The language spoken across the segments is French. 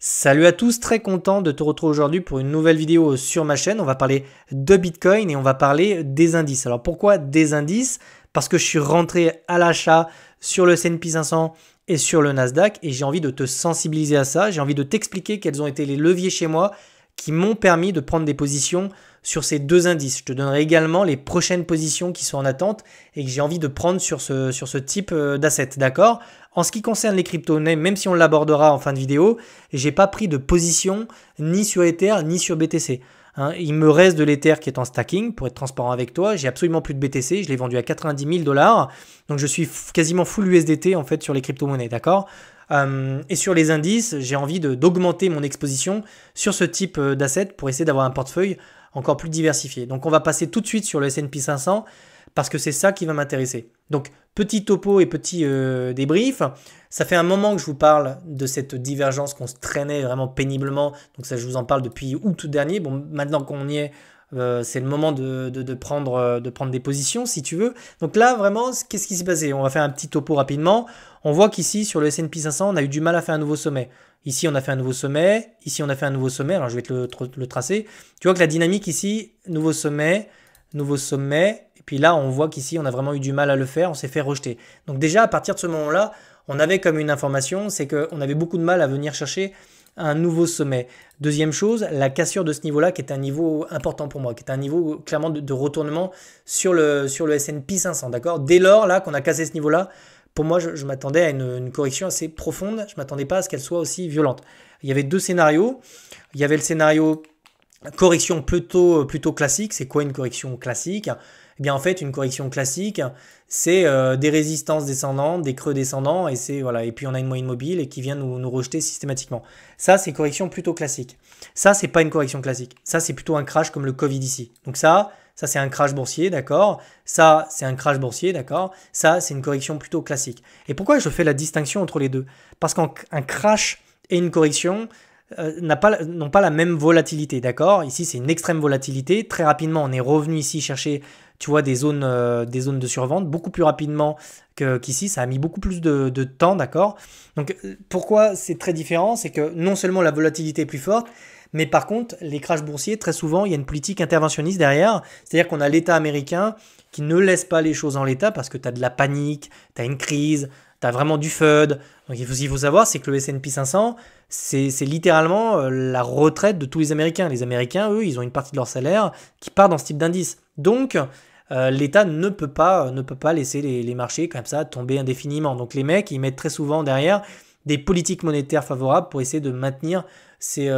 Salut à tous, très content de te retrouver aujourd'hui pour une nouvelle vidéo sur ma chaîne. On va parler de Bitcoin et on va parler des indices. Alors pourquoi des indices? Parce que je suis rentré à l'achat sur le S&P 500 et sur le Nasdaq et j'ai envie de te sensibiliser à ça. J'ai envie de t'expliquer quels ont été les leviers chez moi qui m'ont permis de prendre des positions sur ces deux indices. Je te donnerai également les prochaines positions qui sont en attente et que j'ai envie de prendre sur ce type d'asset, d'accord? En ce qui concerne les crypto-monnaies, même si on l'abordera en fin de vidéo, j'ai pas pris de position ni sur Ether ni sur BTC. Il me reste de l'Ether qui est en stacking, pour être transparent avec toi. J'ai absolument plus de BTC, je l'ai vendu à 90 000 $. Donc je suis quasiment full USDT en fait sur les crypto-monnaies, d'accord? Et sur les indices, j'ai envie d'augmenter mon exposition sur ce type d'asset pour essayer d'avoir un portefeuille encore plus diversifié. Donc on va passer tout de suite sur le S&P 500 parce que c'est ça qui va m'intéresser. Donc petit topo et petit débrief. Ça fait un moment que je vous parle de cette divergence qu'on se traînait vraiment péniblement. Donc ça, je vous en parle depuis août dernier. Bon, maintenant qu'on y est, c'est le moment de prendre des positions si tu veux. Donc là, vraiment, qu'est-ce qui s'est passé? On va faire un petit topo rapidement. On voit qu'ici, sur le S&P 500, on a eu du mal à faire un nouveau sommet. Ici, on a fait un nouveau sommet. Ici, on a fait un nouveau sommet. Alors, je vais te le tracer. Tu vois que la dynamique ici, nouveau sommet. Et puis là, on voit qu'ici, on a vraiment eu du mal à le faire. On s'est fait rejeter. Donc déjà, à partir de ce moment-là, on avait comme une information, c'est qu'on avait beaucoup de mal à venir chercher un nouveau sommet. Deuxième chose, la cassure de ce niveau-là, qui est un niveau important pour moi, qui est un niveau clairement de retournement sur le S&P 500. D'accord? Dès lors, là, qu'on a cassé ce niveau-là, pour moi, je m'attendais à une correction assez profonde. Je ne m'attendais pas à ce qu'elle soit aussi violente. Il y avait deux scénarios. Il y avait le scénario correction plutôt classique. C'est quoi une correction classique? Eh bien, en fait, une correction classique, c'est des résistances descendantes, des creux descendants, et c'est voilà. Et puis on a une moyenne mobile et qui vient nous rejeter systématiquement. Ça, c'est correction plutôt classique. Ça, c'est pas une correction classique. Ça, c'est plutôt un crash comme le Covid ici. Donc ça c'est un crash boursier, d'accord? Ça, c'est un crash boursier, d'accord? Ça, c'est une correction plutôt classique. Et pourquoi je fais la distinction entre les deux? Parce qu'un crash et une correction n'ont pas la même volatilité, d'accord? Ici, c'est une extrême volatilité. Très rapidement, on est revenu ici chercher, tu vois, des zones de survente beaucoup plus rapidement qu'ici. Ça a mis beaucoup plus de temps, d'accord? Donc, pourquoi c'est très différent? C'est que non seulement la volatilité est plus forte, mais par contre, les crashs boursiers, très souvent, il y a une politique interventionniste derrière. C'est-à-dire qu'on a l'État américain qui ne laisse pas les choses en l'état parce que tu as de la panique, tu as une crise, tu as vraiment du FUD. Donc, ce qu'il faut savoir, c'est que le S&P 500, c'est littéralement la retraite de tous les Américains. Les Américains, eux, ils ont une partie de leur salaire qui part dans ce type d'indice. Donc, l'État ne peut pas laisser les marchés comme ça tomber indéfiniment. Donc, les mecs, ils mettent très souvent derrière des politiques monétaires favorables pour essayer de maintenir ces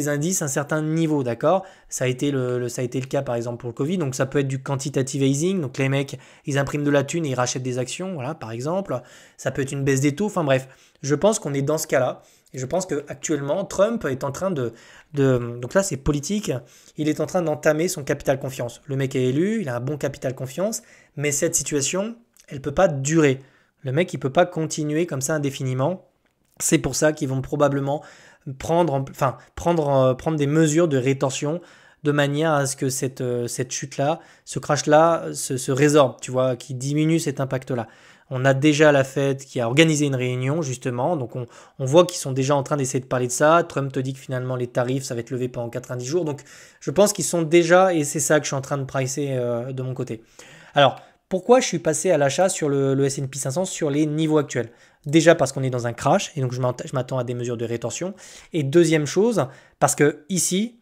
indices à un certain niveau, d'accord? Ça a été le cas par exemple pour le Covid, donc ça peut être du quantitative easing, donc les mecs ils impriment de la thune et ils rachètent des actions, voilà par exemple. Ça peut être une baisse des taux, enfin bref, je pense qu'on est dans ce cas-là. Et je pense qu'actuellement, Trump est en train donc là c'est politique, il est en train d'entamer son capital confiance. Le mec est élu, il a un bon capital confiance, mais cette situation, elle ne peut pas durer. Le mec, il ne peut pas continuer comme ça indéfiniment. C'est pour ça qu'ils vont probablement prendre des mesures de rétorsion de manière à ce que cette chute-là, ce crash-là se résorbe, tu vois, qui diminue cet impact-là. On a déjà la Fed qui a organisé une réunion, justement, donc on voit qu'ils sont déjà en train d'essayer de parler de ça. Trump te dit que finalement les tarifs, ça va être levé pendant 90 jours, donc je pense qu'ils sont déjà, et c'est ça que je suis en train de pricer de mon côté. Alors, pourquoi je suis passé à l'achat sur le S&P 500 sur les niveaux actuels? Déjà parce qu'on est dans un crash et donc je m'attends à des mesures de rétorsion. Et deuxième chose, parce que ici,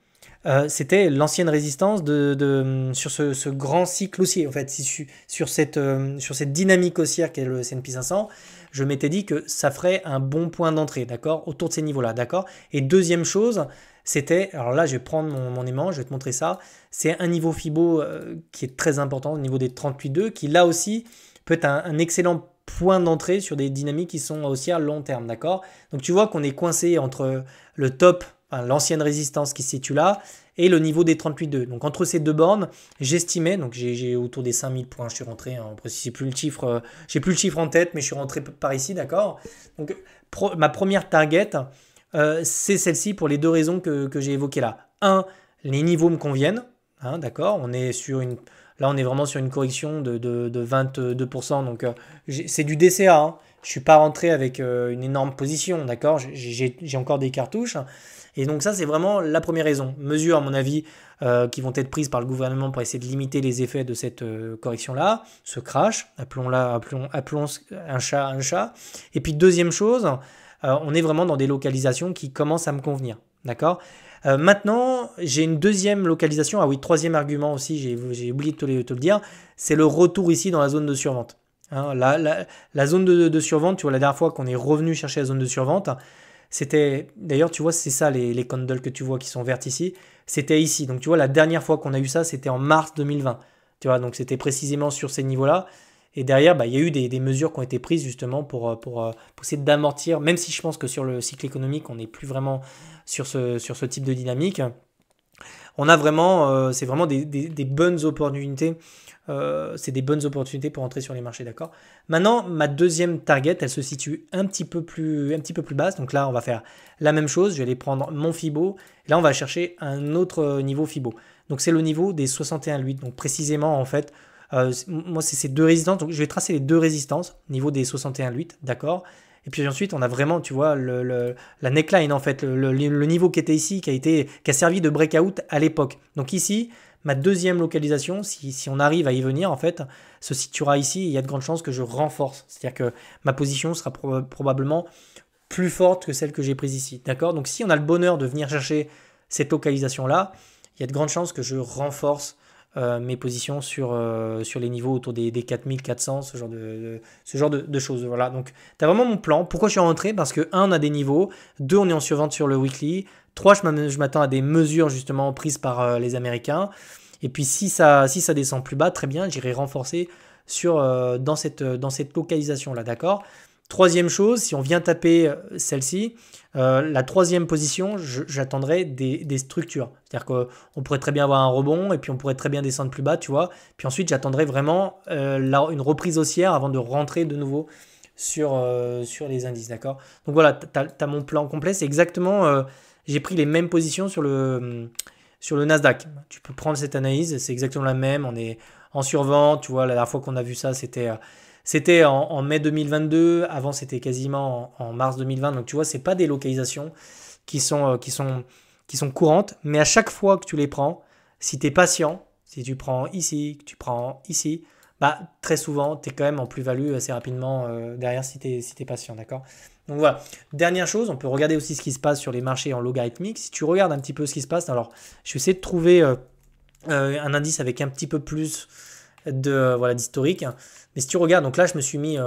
c'était l'ancienne résistance sur ce grand cycle haussier. En fait, sur cette dynamique haussière qu'est le S&P 500, je m'étais dit que ça ferait un bon point d'entrée, d'accord, autour de ces niveaux-là, d'accord. Et deuxième chose, c'était, alors là je vais prendre mon aimant, je vais te montrer ça, c'est un niveau FIBO qui est très important au niveau des 38,2 qui là aussi peut être un excellent point d'entrée sur des dynamiques qui sont haussières long terme, d'accord? Donc tu vois qu'on est coincé entre le top, enfin, l'ancienne résistance qui se situe là et le niveau des 38,2. Donc entre ces deux bornes, j'estimais, donc j'ai autour des 5000 points, je suis rentré, hein, j'ai plus le chiffre en tête, mais je suis rentré par ici, d'accord? Donc ma première target, c'est celle-ci pour les deux raisons que j'ai évoquées là. Un, les niveaux me conviennent, hein, d'accord? Là, on est vraiment sur une correction de 22%, donc c'est du DCA, hein. Je suis pas rentré avec une énorme position, d'accord? J'ai encore des cartouches. Et donc ça, c'est vraiment la première raison. Mesures, à mon avis, qui vont être prises par le gouvernement pour essayer de limiter les effets de cette correction-là, ce crash, appelons un chat un chat. Et puis deuxième chose, on est vraiment dans des localisations qui commencent à me convenir, d'accord? Maintenant, j'ai une deuxième localisation. Ah oui, troisième argument aussi, j'ai oublié de te le dire, c'est le retour ici dans la zone de survente. Hein, la zone de survente, tu vois, la dernière fois qu'on est revenu chercher la zone de survente, c'était, d'ailleurs, tu vois, c'est ça les candles que tu vois qui sont vertes ici, c'était ici. Donc, tu vois, la dernière fois qu'on a eu ça, c'était en mars 2020. Tu vois, donc c'était précisément sur ces niveaux-là. Et derrière, bah, il y a eu des mesures qui ont été prises justement pour essayer d'amortir, même si je pense que sur le cycle économique, on n'est plus vraiment sur ce type de dynamique. On a vraiment, c'est vraiment des bonnes opportunités. C'est des bonnes opportunités pour entrer sur les marchés, d'accord? Maintenant, ma deuxième target, elle se situe un petit peu plus basse. Donc là, on va faire la même chose. Je vais aller prendre mon Fibo. Et là, on va chercher un autre niveau Fibo. Donc c'est le niveau des 61,8. Donc précisément, en fait, moi, c'est ces deux résistances. Donc je vais tracer les deux résistances, niveau des 61,8, d'accord? Et puis ensuite, on a vraiment, tu vois, la neckline, en fait, le niveau qui était ici, qui a servi de breakout à l'époque. Donc ici, ma deuxième localisation, si on arrive à y venir, en fait, se situera ici. Et il y a de grandes chances que je renforce. C'est-à-dire que ma position sera probablement plus forte que celle que j'ai prise ici. D'accord? Donc si on a le bonheur de venir chercher cette localisation-là, il y a de grandes chances que je renforce mes positions sur les niveaux autour des 4400, ce genre de choses. Voilà, donc tu as vraiment mon plan. Pourquoi je suis rentré? Parce que 1, on a des niveaux, 2, on est en survente sur le weekly, 3, je m'attends à des mesures justement prises par les Américains. Et puis si ça descend plus bas, très bien, j'irai renforcer dans cette localisation-là, d'accord? Troisième chose, si on vient taper celle-ci, la troisième position, j'attendrai des structures. C'est-à-dire qu'on pourrait très bien avoir un rebond et puis on pourrait très bien descendre plus bas, tu vois. Puis ensuite, j'attendrai vraiment une reprise haussière avant de rentrer de nouveau sur les indices, d'accord? Donc voilà, tu as mon plan complet. C'est exactement, j'ai pris les mêmes positions sur le Nasdaq. Tu peux prendre cette analyse, c'est exactement la même. On est en survente, tu vois, la dernière fois qu'on a vu ça, c'était en mai 2022, avant c'était quasiment en mars 2020. Donc tu vois, c'est pas des localisations qui sont courantes, mais à chaque fois que tu les prends, si tu es patient, si tu prends ici, que tu prends ici, bah très souvent tu es quand même en plus-value assez rapidement derrière si tu es patient, d'accord? Donc voilà. Dernière chose, on peut regarder aussi ce qui se passe sur les marchés en logarithmique. Si tu regardes un petit peu ce qui se passe, alors je vais essayer de trouver un indice avec un petit peu plus d'historique. Mais si tu regardes, donc là je me suis mis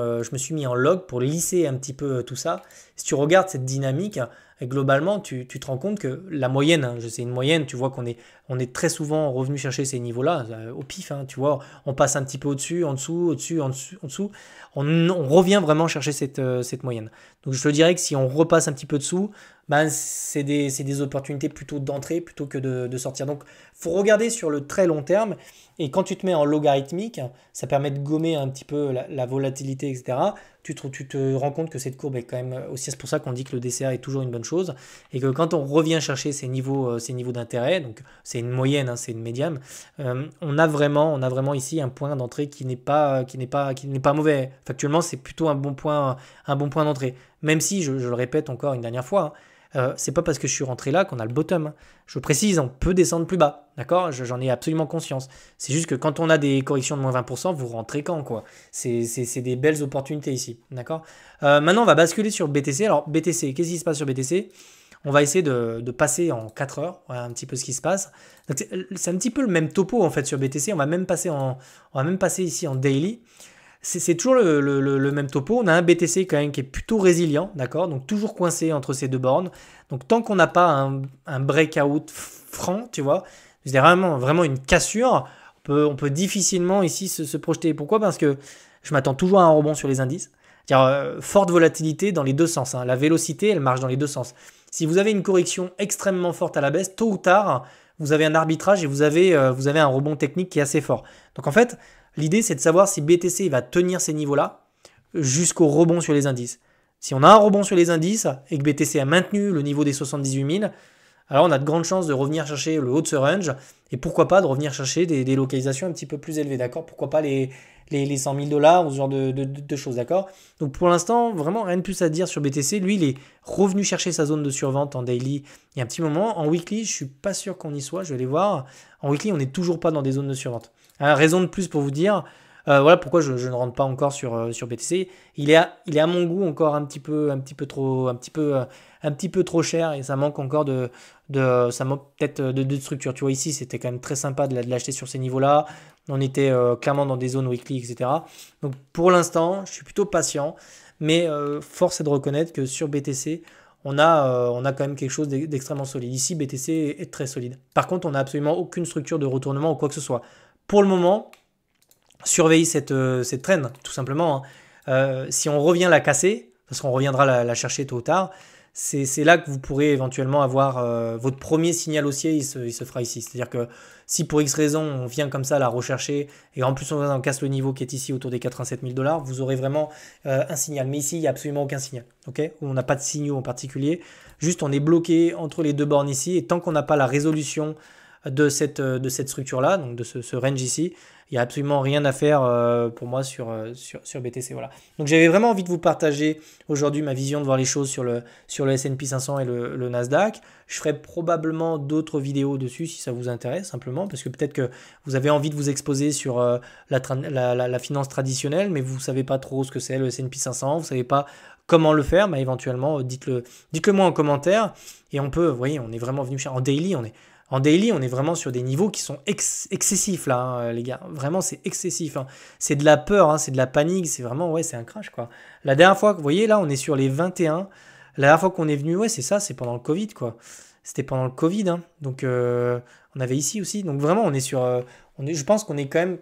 en log pour lisser un petit peu tout ça. Si tu regardes cette dynamique, globalement tu te rends compte que la moyenne, hein, c'est une moyenne, tu vois qu'on est très souvent revenu chercher ces niveaux-là au pif, hein, tu vois, on passe un petit peu au-dessus, en dessous, au-dessus, en dessous, on revient vraiment chercher cette moyenne. Donc je te dirais que si on repasse un petit peu dessous, ben, c'est des opportunités plutôt d'entrée plutôt que de sortir. Donc il faut regarder sur le très long terme. Et quand tu te mets en logarithmique, ça permet de gommer un petit peu la volatilité, etc. Tu te rends compte que cette courbe est quand même aussi, c'est pour ça qu'on dit que le DCA est toujours une bonne chose, et que quand on revient chercher ces niveaux d'intérêt, donc c'est une moyenne, hein, c'est une médiane, on a vraiment ici un point d'entrée qui n'est pas mauvais. Factuellement, c'est plutôt un bon point d'entrée. Même si, je le répète encore une dernière fois, c'est pas parce que je suis rentré là qu'on a le bottom, hein. Je précise, on peut descendre plus bas, d'accord? J'en ai absolument conscience. C'est juste que quand on a des corrections de moins 20%, vous rentrez quand, quoi? C'est des belles opportunités ici, d'accord? Maintenant, on va basculer sur BTC. Alors, BTC, qu'est-ce qui se passe sur BTC? On va essayer de passer en 4 heures, voilà un petit peu ce qui se passe. C'est un petit peu le même topo en fait sur BTC. On va même passer ici en daily. C'est toujours le même topo. On a un BTC quand même qui est plutôt résilient, d'accord? Donc toujours coincé entre ces deux bornes. Donc tant qu'on n'a pas un breakout franc, tu vois, c'est vraiment une cassure, on peut difficilement ici se projeter. Pourquoi? Parce que je m'attends toujours à un rebond sur les indices. C'est-à-dire forte volatilité dans les deux sens, hein. La vélocité, elle marche dans les deux sens. Si vous avez une correction extrêmement forte à la baisse, tôt ou tard, vous avez un arbitrage et vous avez un rebond technique qui est assez fort. Donc en fait, l'idée, c'est de savoir si BTC va tenir ces niveaux-là jusqu'au rebond sur les indices. Si on a un rebond sur les indices et que BTC a maintenu le niveau des 78 000, alors on a de grandes chances de revenir chercher le haut de ce range et pourquoi pas de revenir chercher des localisations un petit peu plus élevées, d'accord? Pourquoi pas les les 100 000 dollars ou ce genre de choses, d'accord? Donc pour l'instant, vraiment rien de plus à dire sur BTC. Lui, il est revenu chercher sa zone de survente en daily il y a un petit moment. En weekly, je suis pas sûr qu'on y soit, je vais aller voir. En weekly, on n'est toujours pas dans des zones de survente. Raison de plus pour vous dire, voilà pourquoi je ne rentre pas encore sur BTC. Il est à mon goût encore un petit peu trop cher et ça manque encore ça manque peut-être de structure. Tu vois, ici, c'était quand même très sympa de l'acheter sur ces niveaux-là. On était clairement dans des zones weekly, etc. Donc pour l'instant, je suis plutôt patient, mais force est de reconnaître que sur BTC, on a quand même quelque chose d'extrêmement solide. Ici, BTC est très solide. Par contre, on n'a absolument aucune structure de retournement ou quoi que ce soit. Pour le moment, surveillez cette traîne, tout simplement. Si on revient la casser, parce qu'on reviendra la chercher tôt ou tard, c'est là que vous pourrez éventuellement avoir votre premier signal haussier, il se fera ici. C'est-à-dire que si pour X raison on vient comme ça la rechercher et en plus on casse le niveau qui est ici autour des 87 000 dollars, vous aurez vraiment un signal. Mais ici, il n'y a absolument aucun signal. Okay, on n'a pas de signaux en particulier. Juste, on est bloqué entre les deux bornes ici et tant qu'on n'a pas la résolution de cette structure-là, donc de ce range ici, il n'y a absolument rien à faire pour moi sur BTC. Voilà. Donc j'avais vraiment envie de vous partager aujourd'hui ma vision de voir les choses sur le S&P 500 et le Nasdaq. Je ferai probablement d'autres vidéos dessus si ça vous intéresse, simplement, parce que peut-être que vous avez envie de vous exposer sur la finance traditionnelle, mais vous ne savez pas trop ce que c'est le S&P 500, vous ne savez pas comment le faire, éventuellement, dites-le moi en commentaire. Et on peut, vous voyez, on est vraiment venu chercher. En daily, on est vraiment sur des niveaux qui sont excessifs là, les gars. Vraiment, c'est excessif. C'est de la peur, c'est de la panique. C'est vraiment, ouais, c'est un crash, quoi. La dernière fois, vous voyez, là, on est sur les 21. La dernière fois qu'on est venu, ouais, c'est ça, c'est pendant le Covid, quoi. C'était pendant le Covid. Donc, on avait ici aussi. Donc, vraiment, on est sur. Je pense qu'on est quand même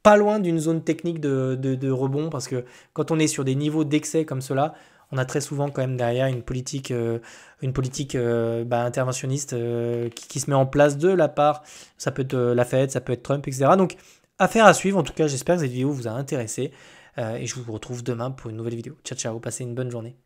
pas loin d'une zone technique de rebond parce que quand on est sur des niveaux d'excès comme cela, on a très souvent quand même derrière une politique interventionniste qui se met en place de la part, ça peut être la Fed, ça peut être Trump, etc. Donc, affaire à suivre. En tout cas, j'espère que cette vidéo vous a intéressé et je vous retrouve demain pour une nouvelle vidéo. Ciao, ciao, passez une bonne journée.